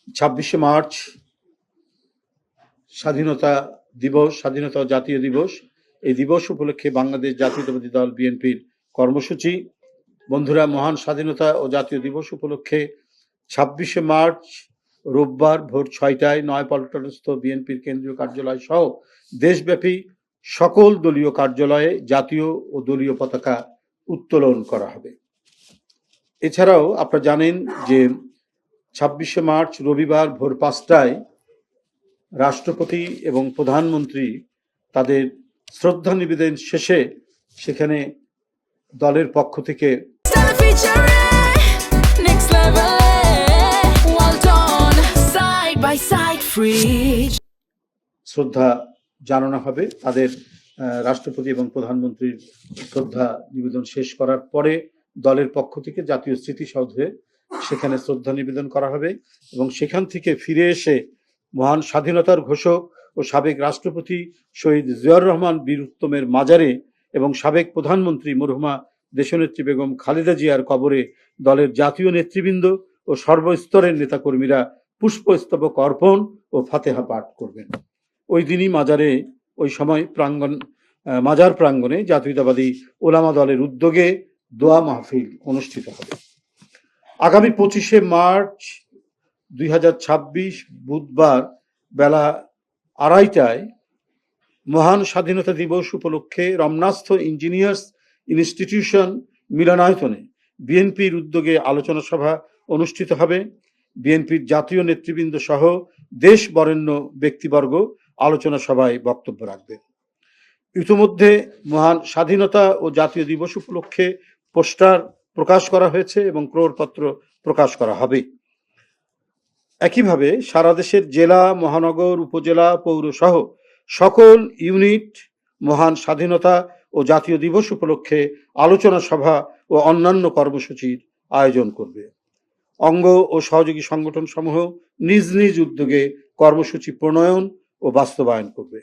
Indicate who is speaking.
Speaker 1: 26শে March স্বাধীনতা দিবস, স্বাধীনতা জাতীয় দিবস। এই দিবস উপলক্ষে বাংলাদেশ জাতীয়তাবাদী দল বিএনপির কর্মসূচি। বন্ধুরা, মহান স্বাধীনতা ও জাতীয় দিবস উপলক্ষে 26শে মার্চ রোববার ভোর 6টায় নয়াপল্টনস্থ বিএনপির কেন্দ্রীয় কার্যালয় সহ দেশব্যাপী সকল দলীয় কার্যালয়ে জাতীয় ও দলীয় পতাকা উত্তোলন করা হবে। এছাড়াও আপনারা জানেন যে 26শে মার্চ রবিবার ভোর 5টায় রাষ্ট্রপতি এবং প্রধানমন্ত্রী তাদের শ্রদ্ধা নিবেদন শেষে সেখানে দলের পক্ষ থেকে শ্রদ্ধা জানানো হবে। তাদের রাষ্ট্রপতি এবং প্রধানমন্ত্রীর শ্রদ্ধা নিবেদন শেষ করার পরে দলের পক্ষ থেকে জাতীয় স্মৃতিসৌধে সেখানে শ্রদ্ধা নিবেদন করা হবে এবং সেখান থেকে ফিরে এসে মহান স্বাধীনতার ঘোষক ও সাবেক রাষ্ট্রপতি শহীদ জিয়াউর রহমান বীর উত্তমের মাজারে এবং সাবেক প্রধানমন্ত্রী মরহুমা দেশনেত্রী বেগম খালেদা জিয়ার কবরে দলের জাতীয় নেতৃবৃন্দ ও সর্বস্তরের নেতাকর্মীরা পুষ্পস্তবক অর্পণ ও ফাতেহা পাঠ করবেন। ওই দিনই ওই সময় মাজার প্রাঙ্গণে জাতীয়তাবাদী ওলামা দলের উদ্যোগে দোয়া মাহফিল অনুষ্ঠিত হবে। আগামী 25শে মার্চ 2026 বুধবার বেলা 2:30টায় মহান স্বাধীনতা দিবস উপলক্ষে রমনাস্থ ইঞ্জিনিয়ার্স ইনস্টিটিউশন মিলনায়তনে বিএনপির উদ্যোগে আলোচনা সভা অনুষ্ঠিত হবে। বিএনপির জাতীয় নেতৃবৃন্দ সহ দেশ বরেণ্য ব্যক্তিবর্গ আলোচনা সভায় বক্তব্য রাখবেন। ইতিমধ্যে মহান স্বাধীনতা ও জাতীয় দিবস উপলক্ষে পোস্টার প্রকাশ করা হয়েছে এবং ক্রয়পত্র প্রকাশ করা হবে। একইভাবে সারা দেশের জেলা, মহানগর, উপজেলা, পৌর সহ সকল ইউনিট মহান স্বাধীনতা ও জাতীয় দিবস উপলক্ষে আলোচনা সভা ও অন্যান্য কর্মসূচির আয়োজন করবে। অঙ্গ ও সহযোগী সংগঠন সমূহ নিজ নিজ উদ্যোগে কর্মসূচি প্রণয়ন ও বাস্তবায়ন করবে।